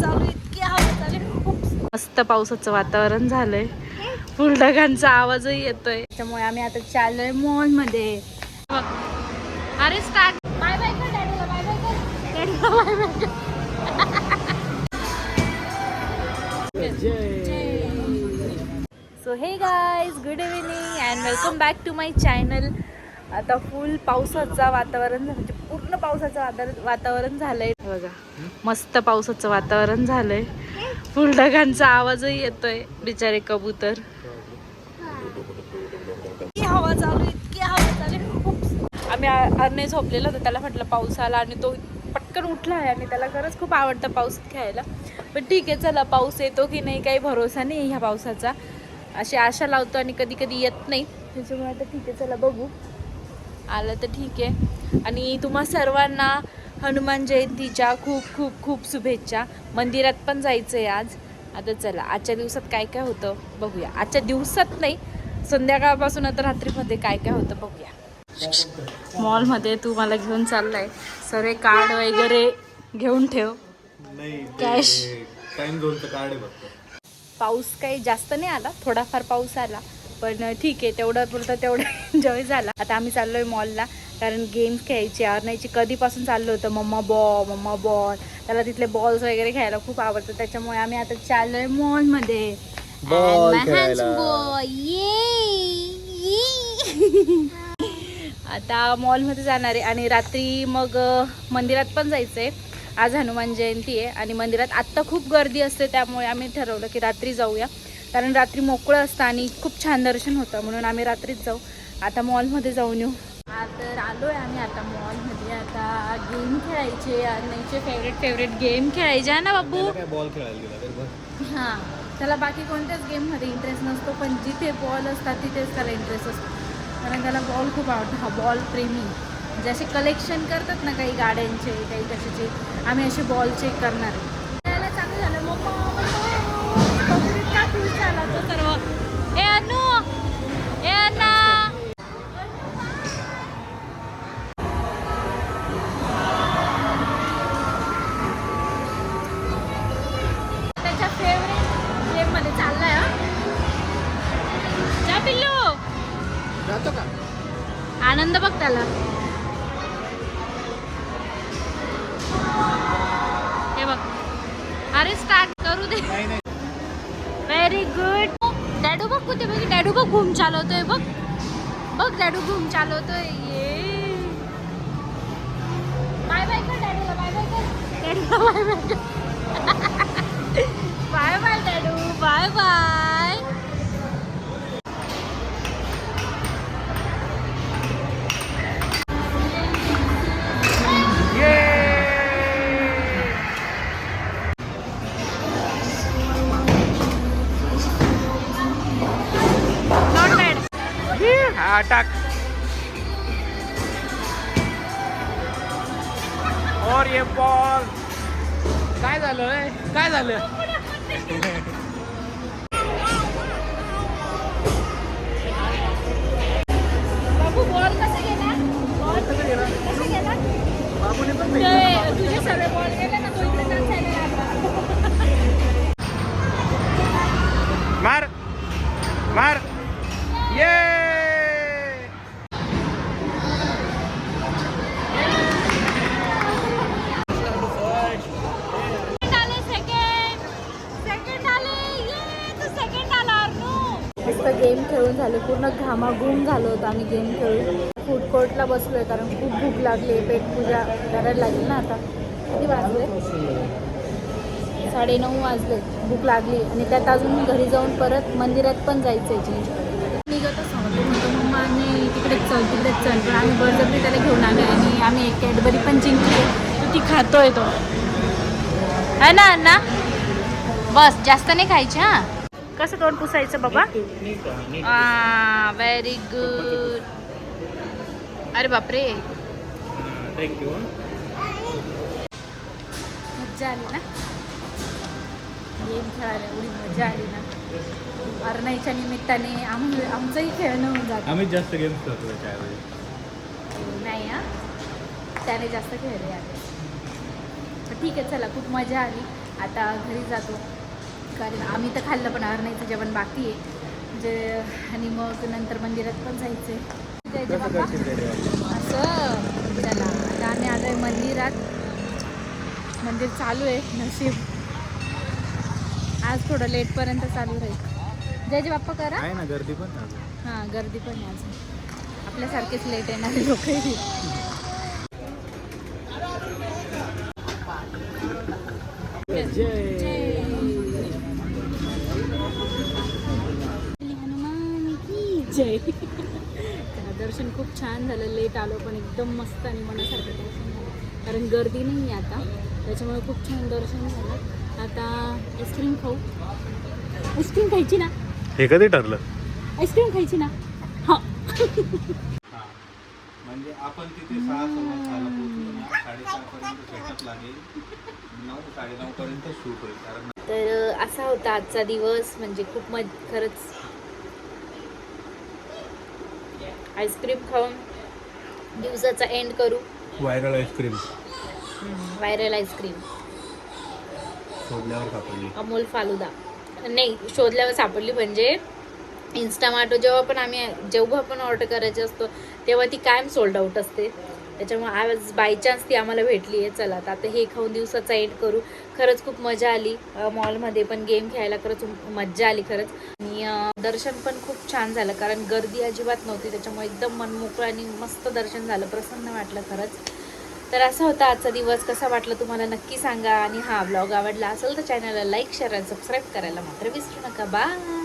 चालू, इतकी हवा चालू, खूप मस्त पावसाचं वातावरण झालंय. फुलढगांचा आवाजही येतोय. त्यामुळे आम्ही आता चाललोय मॉल मध्ये. अरे स्टार्ट. बाय बाय कर डॅडीला, बाय बाय कर डॅडीला, बाय बाय कर. So hey guys, good evening and welcome back to my channel. आता फुल पावसाचं वातावरण, म्हणजे पूर्ण पावसाचं वातावरण झालंय बघा. मस्त पावसाचं वातावरण झालंय. फुलढगांचा आवाजही येतोय. बिचारे कबूतर. इतकी हवा चालू, इतकी हवा चालू, खूप. आम्ही अर्ने झोपलेलो होतो, त्याला म्हटलं पाऊस आला आणि तो पटकन उठला आहे आणि त्याला खरंच खूप आवडतं पाऊस खेळायला. पण ठीक आहे, चला पाऊस येतो की नाही काही भरोसा नाही ह्या पावसाचा. अशी आशा लावतो आणि कधी कधी येत नाही. त्याच्यामुळे आता ठीक आहे, चला बघू. आलं तर ठीक आहे. आणि तुम्हा सर्वांना हनुमान जयंतीच्या खूप खूप खूप शुभेच्छा. मंदिरात पण जायचं आहे आज. आता चला आजच्या दिवसात काय काय होतं बघूया. आजच्या दिवसात नाही, संध्याकाळपासून आता रात्रीमध्ये काय काय होतं बघूया. मॉलमध्ये तू मला घेऊन चाललाय, सर्व कार्ड वगैरे घेऊन ठेव. कॅश टाइम झोनचं कार्ड आहे फक्त. पाऊस काही जास्त नाही आला, थोडाफार पाऊस आला, पण ठीक आहे, तेवढं पुरतं तेवढं एन्जॉय झाला. आता आम्ही चाललोय मॉलला, कारण गेम्स खेळायची. अर्नाईची कधीपासून चाललं होतं मम्मा बॉल. त्याला तिथले बॉल्स वगैरे खेळायला खूप आवडतं. त्याच्यामुळे आम्ही आता चाललोय मॉलमध्ये. आता मॉलमध्ये जाणार आहे आणि रात्री मग मंदिरात पण जायचं आहे. आज हनुमान जयंती आहे आणि मंदिरात आत्ता खूप गर्दी असते, त्यामुळे आम्ही ठरवलं की रात्री जाऊया, कारण रात्री मोकळं असतं आणि खूप छान दर्शन होतं, म्हणून आम्ही रात्रीच जाऊ. आता मॉलमध्ये जाऊन येऊ. तर आलो आहे आम्ही आता मॉलमध्ये. आता गेम खेळायचे, अर्नाईचे फेवरेट गेम खेळायचे आहे ना बाबू. बॉल खेळायला गेला. हां, त्याला बाकी कोणत्याच गेममध्ये इंटरेस्ट नसतो, पण जिथे बॉल असतात तिथेच त्याला इंटरेस्ट असतो, कारण त्याला बॉल खूप आवडतो. हा बॉल प्रेमी. म्हणजे असे कलेक्शन करतात ना काही गाड्यांचे, काही कशाचे, आम्ही असे बॉल चेक करणार आहे. त्याला चांगलं झालं का खुश झाला तो सर्व. ए अनु, ए अन्ना. त्याच्या फेवरेट गेममध्ये चाललाय. जा पिल्लू, जातो का? आनंद बघ त्याला. हे बघ, अरे स्टार्ट करू दे. Very good. डॅडू बघ कुठे बघ, डॅडू बघ घूम चालवतोय. बघ बघ डॅडू घूम चालवतोय. ये बाय बाय कर डॅडूला, बाय बाय कर डॅडूला, बाय बाय कर. बाय बाय डॅडू, बाय बाय. टाक. और ये बॉल काय झालं, काय झालं? बाबू बॉल कसा गेला? बॉल कसा गेला? बाबूने पण तुझे सर्व बॉल गेले ना, तो इकडे नाचायला लागला. मार मार. ये गेम खेळून झाले, पूर्ण घामाघूम झालो होतो आम्ही गेम खेळून. फूड कोर्टला बसलोय, कारण खूप भूक लागली. पेटपूजा करायला लागेल ना. आता किती वाजले? 9:30 वाजले. भूक लागली आणि त्यात अजून घरी जाऊन परत मंदिरात पण जायचं आहे चेंज करायला. निघत असं म्हणतो मम्माने तिकडेच चल, पण आम्ही बळजबरी त्याला घेऊन आलो आणि आम्ही एक कॅडबरी पण जिंकली, तर ती खातोय तो. है ना अण्णा? बस जास्त नाही खायची. हां, कसं तोंड पुसायचं बाबा? Very good. अरे बापरे, थँक्यू. मज्जा आली ना गेम खेळायला, एवढी मजा आली ना. अर्नाईच्या निमित्ताने आमचंही खेळणं होऊन जातं. आम्ही जास्त गेम्स खेळतो त्यावेळी. नाही हां, त्याने जास्त खेळले आहे. ठीक आहे, चला खूप मजा आली. आता घरी जातो, कारण आम्ही तर खाल्लं पण अरण्याचं जेवण बाकी आहे म्हणजे, आणि मग नंतर मंदिरात पण जायचं आहे. असं चला आता आम्ही आलो आहे मंदिरात. मंदिर चालू आहे, नशीब आज थोडं लेटपर्यंत चालू राहील. जय बाप्पा करा आहे ना, गर्दी पण हां गर्दी पण आहे अजून, आपल्यासारखेच लेट येणारे लोक. हनुमान की जय. दर्शन खूप छान झालं, लेट आलो पण एकदम मस्त आणि मनासारखं दर्शन झालं, कारण गर्दी नाही आहे आता, त्याच्यामुळे खूप छान दर्शन झालं. आता आईस्क्रीम खाऊ. आईस्क्रीम खायची ना? हे कधी ठरलं? आईस्क्रीम खायची ना? हां. म्हणजे आपण तिथे 6:15 पोहोचलो ना, 6:30 सेटअप लागेल, 9-9:30 पर्यंत शूट होईल. कारण तर असा होता आजचा दिवस, म्हणजे खूप खरंच आईस्क्रीम खाऊन दिवसाचा एंड करू. व्हायरल आईस्क्रीम व्हायरल आईस्क्रीम शोधल्यावर सापडली. अमोल फालुदा नाही, शोधल्यावर सापडली. म्हणजे इन्स्टामार्टो जेव्हा पण ऑर्डर करायचे असतो तेव्हा ती कायम सोल्ड आउट असते, त्याच्यामुळे आज बाय चान्स ती आम्हाला भेटली आहे. चला आता हे खाऊन दिवसाचा एंड करू. खरंच खूप मजा आली, मॉलमध्ये पण गेम खेळायला खरंच मजा आली खरंच. आणि दर्शन पण खूप छान झालं, कारण गर्दी अजिबात नव्हती, त्याच्यामुळे एकदम मनमोकळं आणि मस्त दर्शन झालं, प्रसन्न वाटलं खरंच. तर असा होता आजचा दिवस. कसा वाटला तुम्हाला नक्की सांगा, आणि हा व्लॉग आवडला असेल तर चॅनलला लाईक, शेअर आणि सबस्क्राईब करायला मात्र विसरू नका. बाय.